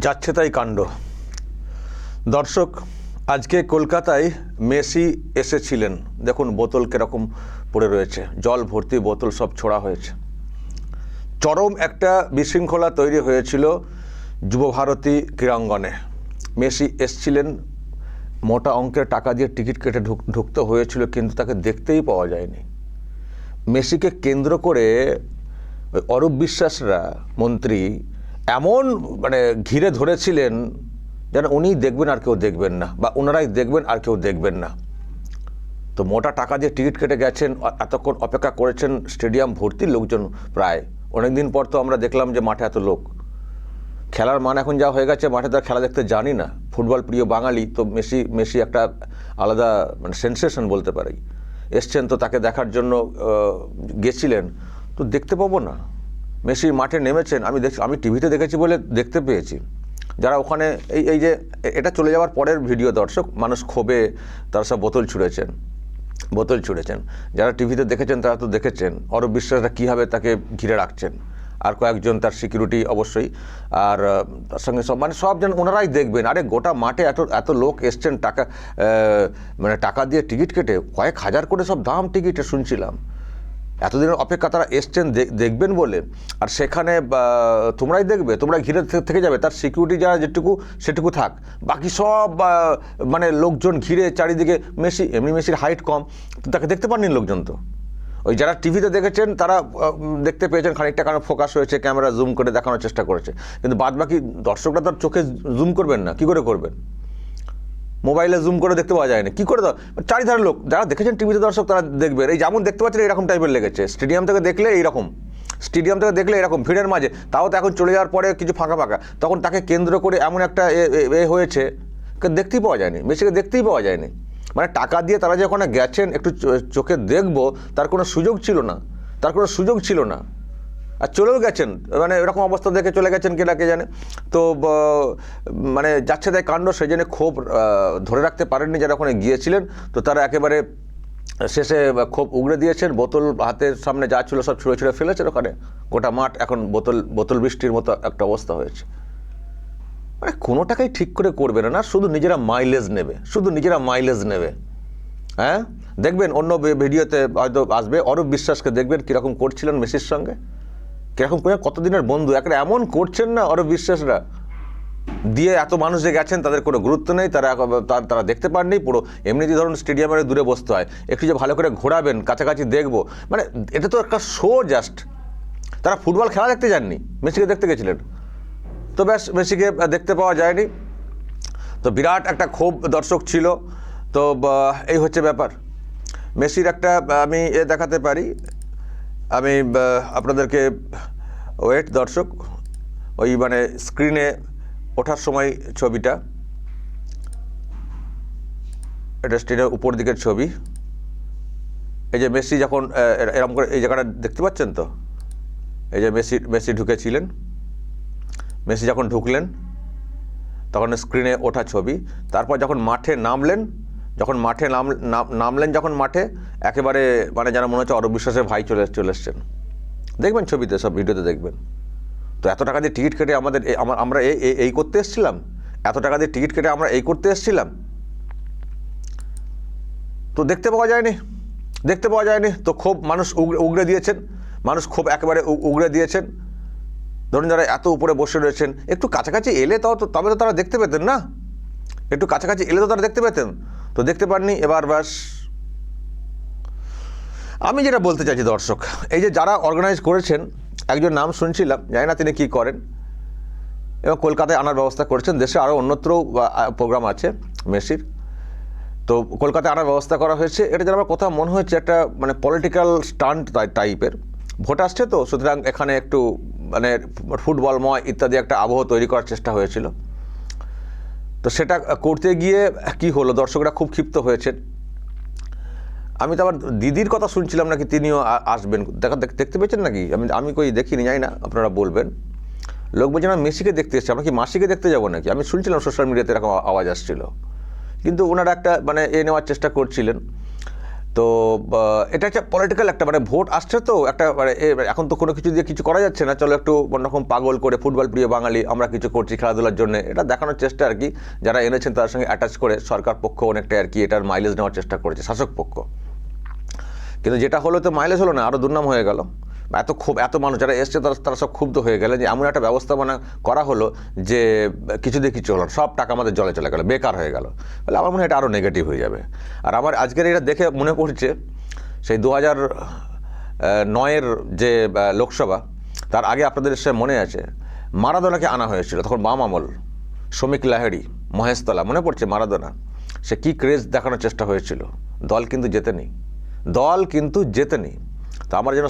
যাচ্ছে তাই কাণ্ড। দর্শক, আজকে কলকাতায় মেসি এসেছিলেন। দেখুন বোতল কীরকম পড়ে রয়েছে, জল ভর্তি বোতল সব ছোড়া হয়েছে। চরম একটা বিশৃঙ্খলা তৈরি হয়েছিল যুবভারতী ক্রীড়াঙ্গনে। মেসি এসছিলেন, মোটা অঙ্কের টাকা দিয়ে টিকিট কেটে ঢুকতে হয়েছিল, কিন্তু তাকে দেখতেই পাওয়া যায়নি। মেসিকে কেন্দ্র করে অরূপ বিশ্বাসরা মন্ত্রী এমন ঘিরে ধরেছিলেন যেন উনিই দেখবেন আর কেউ দেখবেন না, বা ওনারাই দেখবেন আর কেউ দেখবেন না। তো মোটা টাকা দিয়ে টিকিট কেটে গেছেন, এতক্ষণ অপেক্ষা করেছেন, স্টেডিয়াম ভর্তি লোকজন প্রায়। অনেকদিন পর তো আমরা দেখলাম যে মাঠে এত লোক। খেলার মান এখন যা হয়ে গেছে, মাঠে তার খেলা দেখতে জানি না। ফুটবল প্রিয় বাঙালি তো মেসি একটা আলাদা সেন্সেশন বলতে পারি। এসছেন তো তাকে দেখার জন্য গেছিলেন, তো দেখতে পাবো না। মেসি মাঠে নেমেছেন, আমি টিভিতে দেখেছি বলে দেখতে পেয়েছি। যারা ওখানে এই যে এটা চলে যাওয়ার পরের ভিডিও দর্শক, মানুষ ক্ষোভে তারা সব বোতল ছুঁড়েছেন। যারা টিভিতে দেখেছেন তারা তো দেখেছেন অরূপ বিশ্বাসরা কীভাবে তাকে ঘিরে রাখছেন, আর কয়েকজন তার সিকিউরিটি অবশ্যই, আর তার সঙ্গে সব যেন ওনারাই দেখবেন। আরে গোটা মাঠে এত লোক এসছেন, টাকা দিয়ে টিকিট কেটে কয়েক হাজার করে সব দাম টিকিটে শুনছিলাম। এতদিনের অপেক্ষা তারা এসছেন দেখবেন বলে, আর সেখানে তোমরাই দেখবে, তোমরা ঘিরে থেকে যাবে। তার সিকিউরিটি যারা সেটুকু থাক, বাকি সব লোকজন ঘিরে চারিদিকে। মেসির হাইট কম, তাকে দেখতে পাননি লোকজন। তো ওই যারা টিভিতে দেখেছেন তারা দেখতে পেয়েছেন খানিকটা, কারণ ফোকাস হয়েছে, ক্যামেরা জুম করে দেখানোর চেষ্টা করেছে, কিন্তু বাদবাকি দর্শকরা তার চোখে জুম করবেন না। কী করে করবেন? মোবাইলে জুম করে দেখতে পাওয়া যায়নি, কী করে? চারিধারে লোক যারা দেখেছেন টিভিতে দর্শক তারা দেখবেন, এই যেমন দেখতে পাচ্ছেন এরকম টাইপের লেগেছে। স্টেডিয়াম থেকে দেখলে এরকম ভিড়ের মাঝে, তাও তো এখন চলে যাওয়ার পরে কিছু ফাঁকা, তখন তাকে কেন্দ্র করে এমন একটা হয়েছে, দেখতেই পাওয়া যায়নি, মেসিকে দেখতেই পাওয়া যায়নি। টাকা দিয়ে তারা যে ওখানে গেছেন একটু চোখে দেখবো, তার কোনো সুযোগ ছিল না। আর চলেও গেছেন, এরকম অবস্থা দেখে চলে গেছেন কে জানে। তো যাচ্ছে তাই কাণ্ড। সেই জন্য ক্ষোভ ধরে রাখতে পারেননি যারা ওখানে গিয়েছিলেন, তো তারা একেবারে শেষে ক্ষোভ উগড়ে দিয়েছেন। বোতল হাতের সামনে যা ছিল সব ছুঁড়ে ফেলেছেন ওখানে। গোটা মাঠ এখন বোতল বৃষ্টির মতো একটা অবস্থা হয়েছে। কোনোটাকেই ঠিক করে করবে না, শুধু নিজেরা মাইলেজ নেবে। হ্যাঁ, দেখবেন অন্য ভিডিওতে হয়তো আসবে, অরূপ বিশ্বাসকে দেখবেন কীরকম করছিলেন মেসির সঙ্গে, কীরকম করে কতদিনের বন্ধু। একটা এমন করছেন না অরূপ বিশ্বাসরা, দিয়ে এত মানুষ যে গেছেন তাদের কোনো গুরুত্ব নেই, তারা দেখতে পাননি। পুরো এমনিতেই ধরুন স্টেডিয়ামের দূরে বসতে হয়, একটু যে ভালো করে ঘোরাবেন, কাছাকাছি দেখবো, এটা তো একটা শো জাস্ট। তারা ফুটবল খেলা দেখতে যাননি, মেসিকে দেখতে গেছিলেন। তো ব্যাস, মেসিকে দেখতে পাওয়া যায়নি। তো বিরাট একটা ক্ষোভ দর্শক ছিল। তো এই হচ্ছে ব্যাপার। মেসির একটা আমি দেখাতে পারি, আমি আপনাদেরকে ওয়েট দর্শক, ওই স্ক্রিনে ওঠার সময় ছবিটা, এটা স্ক্রিনের উপর দিকের ছবি। এই যে মেসি যখন এরকম করে এই জায়গাটা দেখতে পাচ্ছেন তো, এই যে মেসি ঢুকেছিলেন, মেসি যখন ঢুকলেন তখন স্ক্রিনে ওঠা ছবি। তারপর যখন মাঠে নামলেন, যখন মাঠে একেবারে যেন মনে হচ্ছে অরূপ বিশ্বাসের ভাই চলে এসছেন। দেখবেন ছবিতে, সব ভিডিওতে দেখবেন। তো এত টাকা দিয়ে টিকিট কেটে আমরা এই করতে এসেছিলাম, তো দেখতে পাওয়া যায়নি। তো ক্ষোভ মানুষ উগড়ে দিয়েছেন। ধরুন যারা এত উপরে বসে রয়েছেন, একটু কাছাকাছি এলে তবে তো তারা দেখতে পেতেন না, তো দেখতে পাননি। এবার ব্যাস, আমি যেটা বলতে চাইছি দর্শক, এই যে যারা অর্গানাইজ করেছেন, একজন নাম শুনছিলাম, জানি না তিনি কী করেন, এবং কলকাতায় আনার ব্যবস্থা করেছেন। দেশে আরও অন্যত্রও প্রোগ্রাম আছে মেসির, তো কলকাতায় আনার ব্যবস্থা করা হয়েছে। এটা যেন আমার কোথাও মনে হচ্ছে একটা পলিটিক্যাল স্টান্ট টাইপের। ভোট আসছে তো, সুতরাং এখানে একটু ফুটবলময় ইত্যাদি একটা আবহ তৈরি করার চেষ্টা হয়েছিল। তো সেটা করতে গিয়ে কি হলো, দর্শকরা খুব ক্ষিপ্ত হয়েছেন। আমি তো আবার দিদির কথা শুনছিলাম নাকি তিনিও আসবেন, দেখতে পেয়েছেন নাকি? আমি কই দেখিনি, জানি না, আপনারা বলবেন। লোক বলছে না মেসিকে দেখতে এসছে, আমরা কি মাসিকে দেখতে যাবো নাকি? আমি শুনছিলাম সোশ্যাল মিডিয়াতে এরকম আওয়াজ আসছিল, কিন্তু ওনারা একটা নেওয়ার চেষ্টা করছিলেন। তো এটা একটা পলিটিক্যাল একটা মানে ভোট আসছে, তো একটা মানে এখন তো কোনো কিছু দিয়ে কিছু করা যাচ্ছে না, চলো একটু অন্যরকম পাগল করে ফুটবল প্রিয় বাঙালি আমরা কিছু করছি খেলাধুলার জন্য, এটা দেখানোর চেষ্টা আর কি। যারা এনেছেন তার সঙ্গে অ্যাটাচ করে সরকার পক্ষ অনেকটা আর কি এটার মাইলেজ নেওয়ার চেষ্টা করেছে শাসক পক্ষ। কিন্তু যেটা হলো তো মাইলেজ হলো না, আরও দুর্নাম হয়ে গেল। এত মানুষ যারা এসছে তারা সব ক্ষুব্ধ হয়ে গেলেন যে এমন একটা ব্যবস্থাপনা করা হলো যে কিছু দিয়ে কিছু হলো, সব টাকা আমাদের জলে চলে গেল, বেকার হয়ে গেল। বলে আমার মনে হয় এটা আরও নেগেটিভ হয়ে যাবে। আর আমার আজকের এটা দেখে মনে পড়ছে সেই 2009-এর যে লোকসভা, তার আগে আপনাদের সে মনে আছে মারাদোনাকে আনা হয়েছিল, তখন বাম আমল, শ্রমিক লাহিড়ী, মহেশতলা, মনে পড়ছে মারাদোনা, সে কী ক্রেজ দেখানোর চেষ্টা হয়েছিল। দল কিন্তু জেতেনি। তো আমার যেন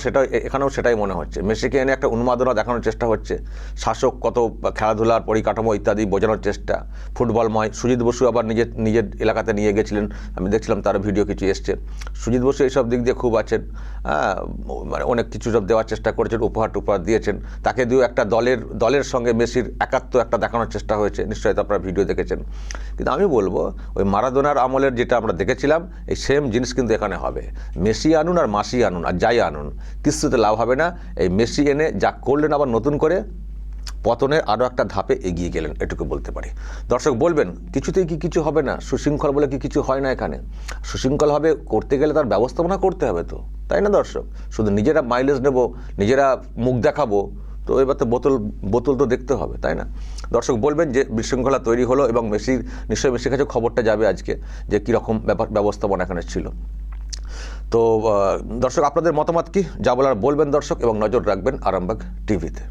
এখানেও সেটাই মনে হচ্ছে, মেসিকে এনে একটা উন্মাদনা দেখানোর চেষ্টা হচ্ছে, শাসক কত খেলাধুলার পরিকাঠামো ইত্যাদি বোঝানোর চেষ্টা, ফুটবলময়। সুজিত বসু আবার নিজের এলাকাতে নিয়ে গেছিলেন, আমি দেখছিলাম তার ভিডিও কিছু এসছে। সুজিত বসু এইসব দিক দিয়ে খুব আছেন, মানে অনেক কিছু সব দেওয়ার চেষ্টা করেছেন, উপহার দিয়েছেন। তাকে দিয়েও একটা দলের সঙ্গে মেসির একাত্ম একটা দেখানোর চেষ্টা হয়েছে, নিশ্চয়ই তো আপনারা ভিডিও দেখেছেন। কিন্তু আমি বলবো ওই মারাদোনার আমলের যেটা আমরা দেখেছিলাম এই সেম জিনিস কিন্তু এখানে হবে। মেসি আনুন আর মাসি আনুন আর যাই আনুন, কিছুতে লাভ হবে না। এই মেসি এনে যা করলেন আবার নতুন করে পতনের আরও একটা ধাপে এগিয়ে গেলেন, এটুকু বলতে পারি। দর্শক বলবেন কিছুতেই কি কিছু হবে না, সুশৃঙ্খল বলে কি কিছু হয় না এখানে? সুশৃঙ্খল হবে করতে গেলে তার ব্যবস্থাপনা করতে হবে তো, তাই না দর্শক? শুধু নিজেরা মাইলেজ নেব, নিজেরা মুখ দেখাবো, তো এবার তো বোতল তো দেখতে হবে, তাই না? দর্শক বলবেন যে বিশৃঙ্খলা তৈরি হলো এবং নিশ্চয়ই মেসির কাছে খবরটা যাবে আজকে যে কীরকম ব্যবস্থাপনা এখানে ছিল। তো দর্শক আপনাদের মতামত কি, যা বলার বলবেন দর্শক, এবং নজর রাখবেন আরামবাগ টিভিতে।